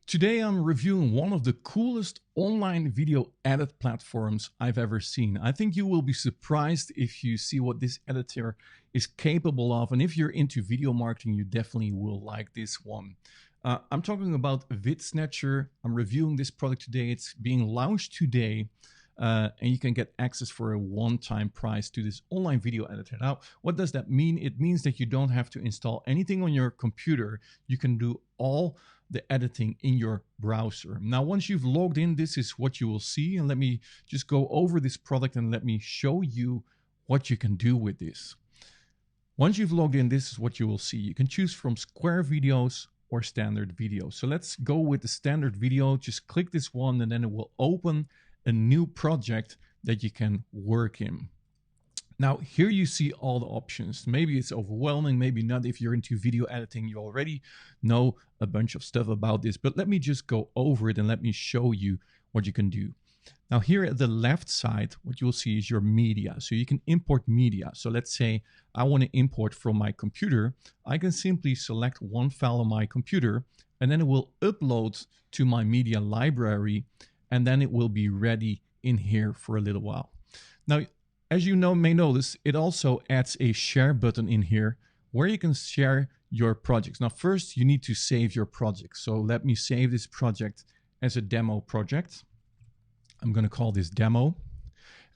Today I'm reviewing one of the coolest online video edit platforms I've ever seen. I think you will be surprised if you see what this editor is capable of, and if you're into video marketing, you definitely will like this one. I'm talking about VidSnatcher. I'm reviewing this product today. It's being launched today. And you can get access for a one-time price to this online video editor. Now, what does that mean? It means that you don't have to install anything on your computer. You can do all the editing in your browser. Now, once you've logged in, this is what you will see. And let me just go over this product and let me show you what you can do with this. Once you've logged in, this is what you will see. You can choose from square videos or standard videos. So let's go with the standard video. Just click this one and then it will open a new project that you can work in. Now, here you see all the options. Maybe it's overwhelming, maybe not. If you're into video editing, you already know a bunch of stuff about this, but let me just go over it and let me show you what you can do. Now, here at the left side, what you'll see is your media. So you can import media. So let's say I want to import from my computer. I can simply select one file on my computer, and then it will upload to my media library, and then it will be ready in here for a little while. Now, as you may notice, it also adds a share button in here where you can share your projects. Now, first you need to save your project. So let me save this project as a demo project. I'm going to call this demo.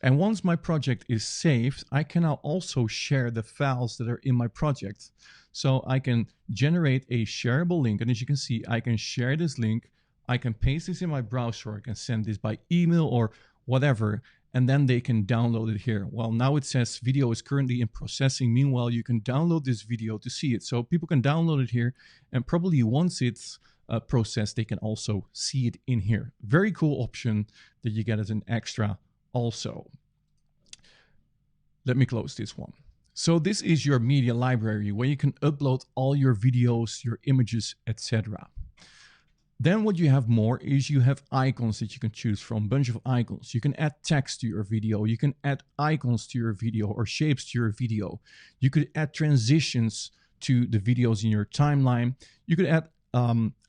And once my project is saved, I can now also share the files that are in my project. So I can generate a shareable link. And as you can see, I can share this link. I can paste this in my browser. I can send this by email or whatever, and then they can download it here. Well, now it says video is currently in processing. Meanwhile, you can download this video to see it. So people can download it here, and probably once it's processed, they can also see it in here. Very cool option that you get as an extra also. Let me close this one. So this is your media library where you can upload all your videos, your images, etc. Then what you have more is you have icons that you can choose from, a bunch of icons. You can add text to your video. You can add icons to your video or shapes to your video. You could add transitions to the videos in your timeline. You could add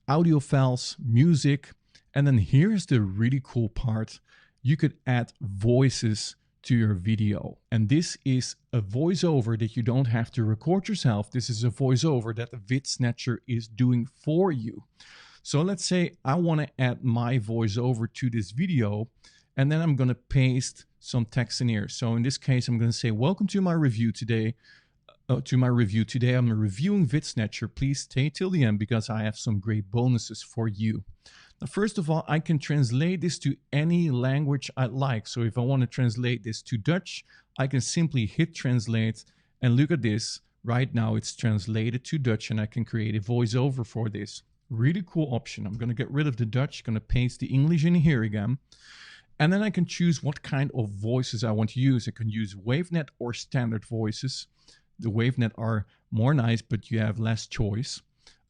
audio files, music. And then here's the really cool part. You could add voices to your video. And this is a voiceover that you don't have to record yourself. This is a voiceover that the VidSnatcher is doing for you. So let's say I want to add my voiceover to this video, and then I'm going to paste some text in here. So in this case, I'm going to say, welcome to my review today. I'm reviewing VidSnatcher. Please stay till the end because I have some great bonuses for you. Now, first of all, I can translate this to any language I like. So if I want to translate this to Dutch, I can simply hit translate, and look at this. Right now it's translated to Dutch, and I can create a voiceover for this. Really cool option. I'm going to get rid of the Dutch, going to paste the English in here again. And then I can choose what kind of voices I want to use. I can use WaveNet or standard voices. The WaveNet are more nice, but you have less choice.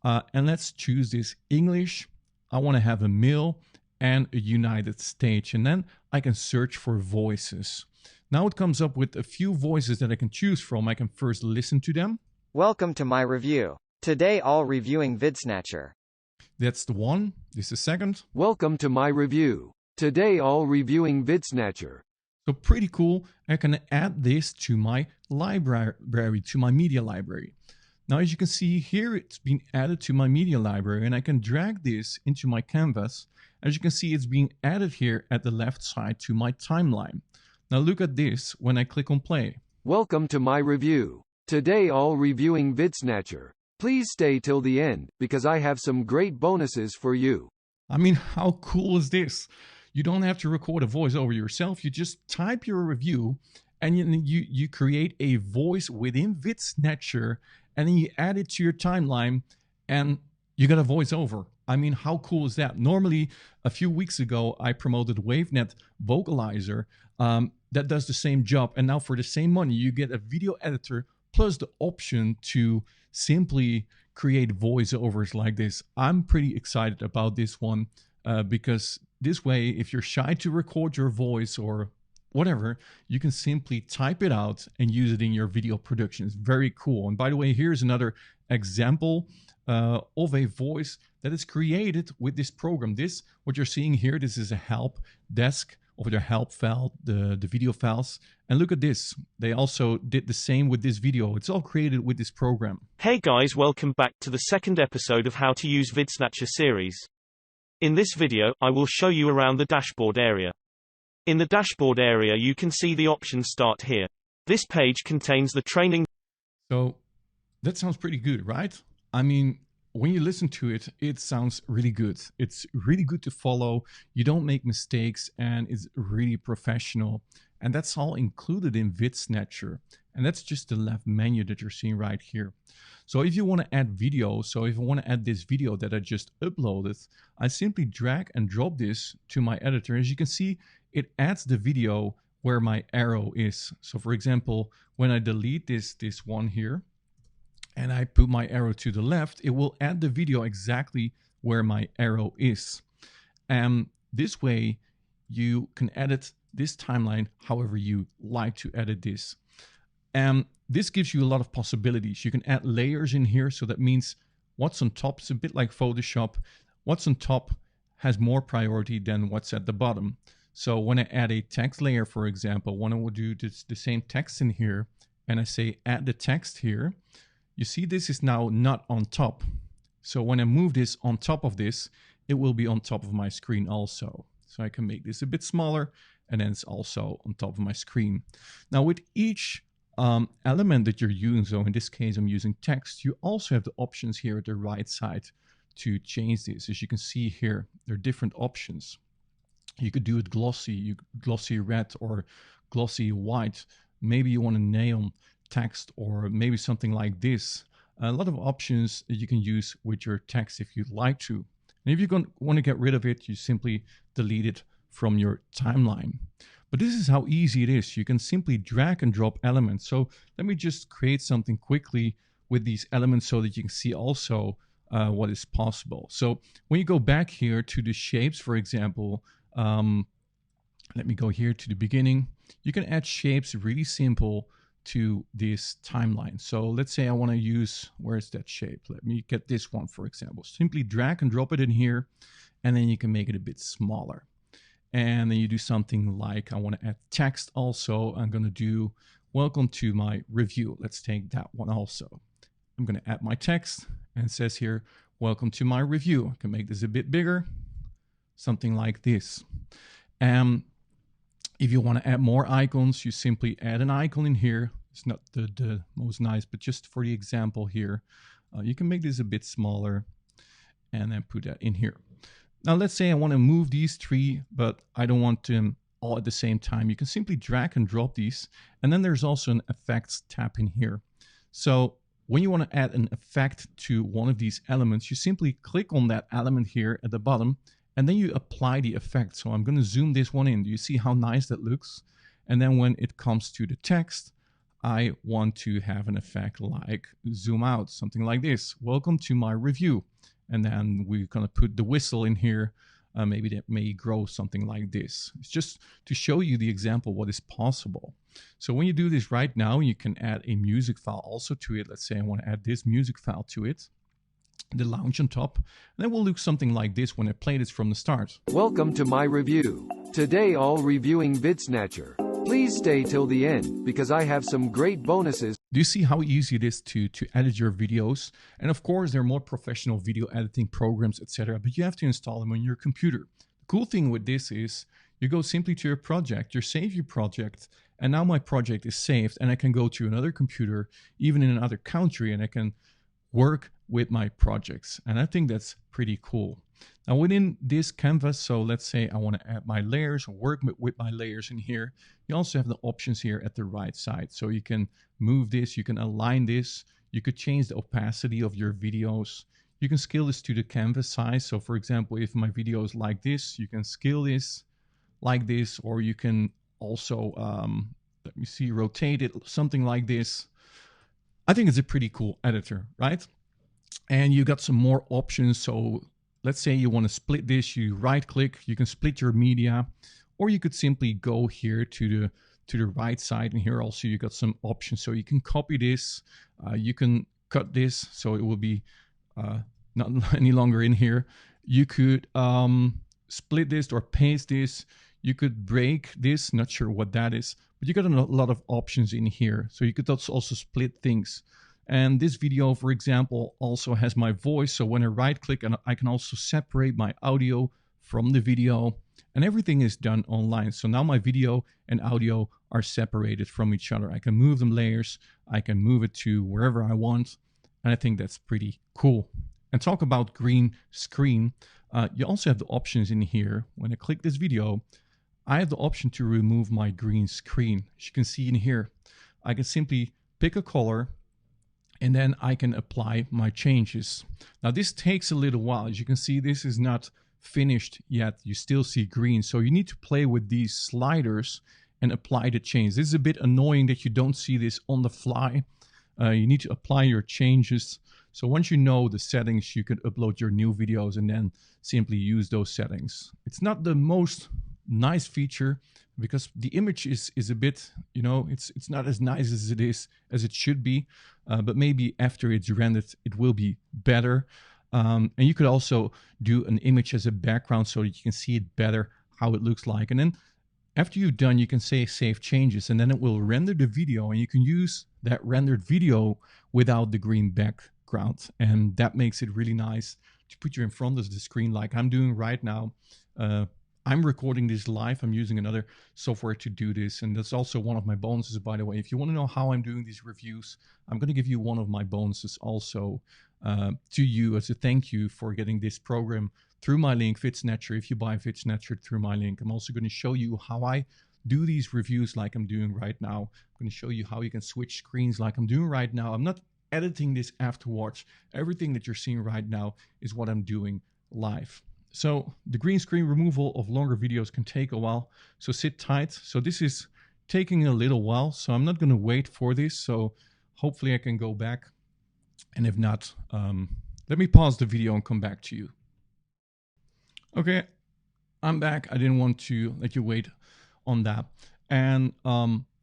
And let's choose this English. I want to have a male and a United States. And then I can search for voices. Now it comes up with a few voices that I can choose from. I can first listen to them. Welcome to my review. Today all reviewing VidSnatcher. That's the one. This is the second. Welcome to my review. Today all reviewing VidSnatcher. So pretty cool. I can add this to my library, to my media library. Now, as you can see here, it's been added to my media library, and I can drag this into my canvas. As you can see, it's being added here at the left side to my timeline. Now look at this when I click on play. Welcome to my review. Today all reviewing VidSnatcher. Please stay till the end, because I have some great bonuses for you. I mean, how cool is this? You don't have to record a voiceover yourself. You just type your review, and you create a voice within VidSnatcher, and then you add it to your timeline, and you got a voiceover. I mean, how cool is that? Normally, a few weeks ago, I promoted WaveNet Vocalizer that does the same job. And now for the same money, you get a video editor plus the option to simply create voiceovers like this. I'm pretty excited about this one because this way, if you're shy to record your voice or whatever, you can simply type it out and use it in your video production. It's very cool. And by the way, here's another example of a voice that is created with this program. This, what you're seeing here, this is a help desk of their help file, the video files. And look at this. They also did the same with this video. It's all created with this program. Hey guys, welcome back to the second episode of How to Use VidSnatcher series. In this video, I will show you around the dashboard area. In the dashboard area you can see the options start here. This page contains the training. So that sounds pretty good, right? I mean, when you listen to it, it sounds really good. It's really good to follow. You don't make mistakes and it's really professional. And that's all included in VidSnatcher. And that's just the left menu that you're seeing right here. So if you want to add video, so if I want to add this video that I just uploaded, I simply drag and drop this to my editor. As you can see, it adds the video where my arrow is. So for example, when I delete this one here, and I put my arrow to the left, it will add the video exactly where my arrow is. And this way you can edit this timeline however you like to edit this. And this gives you a lot of possibilities. You can add layers in here. So that means what's on top is a bit like Photoshop. What's on top has more priority than what's at the bottom. So when I add a text layer, for example, when I will do the same text in here, and I say add the text here, you see this is now not on top. So when I move this on top of this, it will be on top of my screen also. So I can make this a bit smaller and then it's also on top of my screen. Now with each element that you're using, so in this case I'm using text, you also have the options here at the right side to change this. As you can see here, there are different options. You could do it glossy, glossy red or glossy white. Maybe you want a neon text or maybe something like this. A lot of options that you can use with your text if you'd like to. And if you want to get rid of it, you simply delete it from your timeline. But this is how easy it is. You can simply drag and drop elements. So let me just create something quickly with these elements so that you can see also what is possible. So when you go back here to the shapes, for example, let me go here to the beginning. You can add shapes really simple to this timeline. So let's say I want to use, where's that shape? Let me get this one, for example. Simply drag and drop it in here, and then you can make it a bit smaller. And then you do something like, I want to add text also. I'm going to do, welcome to my review. Let's take that one also. I'm going to add my text, and it says here, welcome to my review. I can make this a bit bigger, something like this. If you want to add more icons, you simply add an icon in here. It's not the most nice, but just for the example here, you can make this a bit smaller and then put that in here. Now, let's say I want to move these three, but I don't want them all at the same time. You can simply drag and drop these. And then there's also an effects tab in here. So when you want to add an effect to one of these elements, you simply click on that element here at the bottom, and then you apply the effect. So I'm going to zoom this one in. Do you see how nice that looks? And then when it comes to the text, I want to have an effect like zoom out, something like this. Welcome to my review. And then we're going to put the whistle in here. Maybe that may grow something like this. It's just to show you the example what is possible. So when you do this right now, you can add a music file also to it. Let's say I want to add this music file to it. The lounge on top, and then we'll look something like this when I play this from the start. Welcome to my review. Today all reviewing VidSnatcher. Please stay till the end because I have some great bonuses. Do you see how easy it is to edit your videos? And of course, there are more professional video editing programs, etc., but you have to install them on your computer. The cool thing with this is you go simply to your project, you save your project, and now my project is saved, and I can go to another computer, even in another country, and I can work with my projects. And I think that's pretty cool. Now within this canvas, so let's say I want to add my layers or work with my layers in here. You also have the options here at the right side. So you can move this, you can align this, you could change the opacity of your videos. You can scale this to the canvas size. So for example, if my video is like this, you can scale this like this, or you can also, let me see, rotate it, something like this. I think it's a pretty cool editor, right? And you got some more options. So let's say you want to split this, you right click, you can split your media, or you could simply go here to the right side. And here also you got some options. So you can copy this, you can cut this, so it will be not any longer in here. You could split this or paste this. You could break this, not sure what that is, but you got a lot of options in here. So you could also split things. And this video, for example, also has my voice. So when I right click, I can also separate my audio from the video, and everything is done online. So now my video and audio are separated from each other. I can move them layers. I can move it to wherever I want. And I think that's pretty cool. And talk about green screen. You also have the options in here. When I click this video, I have the option to remove my green screen. As you can see in here, I can simply pick a color, and then I can apply my changes. Now this takes a little while. As you can see, this is not finished yet. You still see green. So you need to play with these sliders and apply the change. This is a bit annoying that you don't see this on the fly. You need to apply your changes. So once you know the settings, you can upload your new videos and then simply use those settings. It's not the most nice feature because the image is a bit, you know, it's not as nice as it should be, but maybe after it's rendered it will be better. And you could also do an image as a background so that you can see it better how it looks like. And then after you've done, you can say save changes, and then it will render the video, and you can use that rendered video without the green background. And that makes it really nice to put you in front of the screen like I'm doing right now. I'm recording this live. I'm using another software to do this. And that's also one of my bonuses, by the way. If you want to know how I'm doing these reviews, I'm going to give you one of my bonuses also to you as a thank you for getting this program through my link, VidSnatcher. If you buy VidSnatcher through my link, I'm also going to show you how I do these reviews like I'm doing right now. I'm going to show you how you can switch screens like I'm doing right now. I'm not editing this afterwards. Everything that you're seeing right now is what I'm doing live. So the green screen removal of longer videos can take a while, so sit tight. So this is taking a little while, so I'm not going to wait for this. So hopefully I can go back, and if not, let me pause the video and come back to you. Okay, I'm back. I didn't want to let you wait on that. And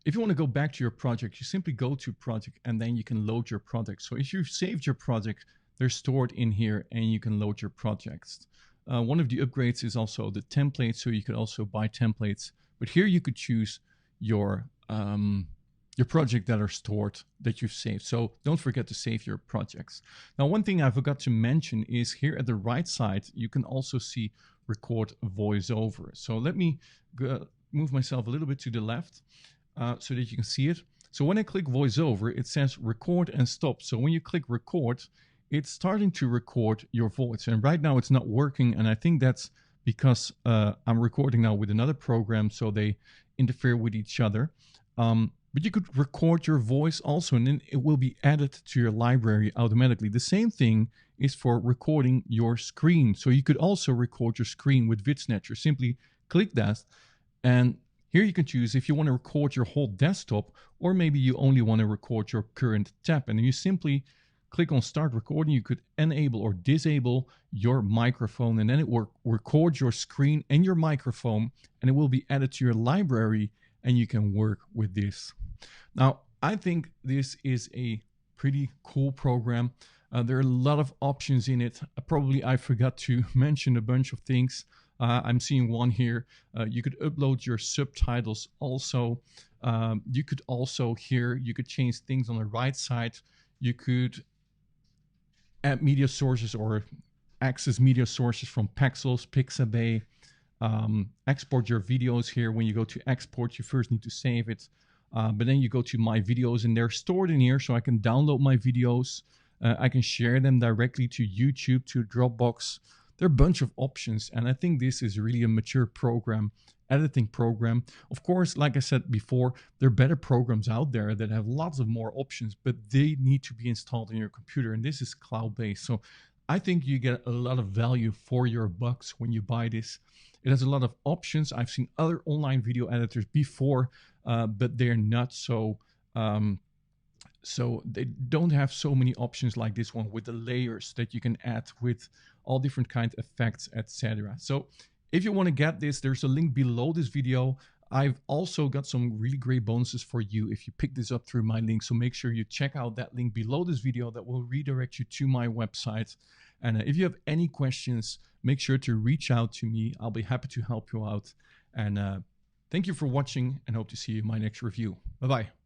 if you want to go back to your project, you simply go to project and then you can load your project. So if you've saved your project, they're stored in here and you can load your projects. One of the upgrades is also the templates, so you could also buy templates. But here you could choose your project that are stored that you've saved. So don't forget to save your projects. Now, one thing I forgot to mention is here at the right side, you can also see record voiceover. So let me move myself a little bit to the left so that you can see it. So when I click voiceover, it says record and stop. So when you click record, it's starting to record your voice. And right now it's not working. And I think that's because I'm recording now with another program, so they interfere with each other. But you could record your voice also, and then it will be added to your library automatically. The same thing is for recording your screen. So you could also record your screen with VidSnatcher. Simply click that, and here you can choose if you want to record your whole desktop, or maybe you only want to record your current tab. And you simply click on start recording. You could enable or disable your microphone, and then it will record your screen and your microphone, and it will be added to your library, and you can work with this. Now, I think this is a pretty cool program. There are a lot of options in it. Probably I forgot to mention a bunch of things. I'm seeing one here. You could upload your subtitles also. You could also here, you could change things on the right side. You could add media sources or access media sources from Pexels, Pixabay. Export your videos here. When you go to export, you first need to save it. But then you go to my videos and they're stored in here, so I can download my videos. I can share them directly to YouTube, to Dropbox. There are a bunch of options, and I think this is really a mature program, editing program. Of course, like I said before, there are better programs out there that have lots of more options, but they need to be installed in your computer, and this is cloud-based. So I think you get a lot of value for your bucks when you buy this. It has a lot of options. I've seen other online video editors before, but they're not so they don't have so many options like this one with the layers that you can add with all different kind of effects, etc. So if you want to get this, there's a link below this video. I've also got some really great bonuses for you if you pick this up through my link. So make sure you check out that link below this video that will redirect you to my website. And if you have any questions, make sure to reach out to me. I'll be happy to help you out. And thank you for watching and hope to see you in my next review. Bye-bye.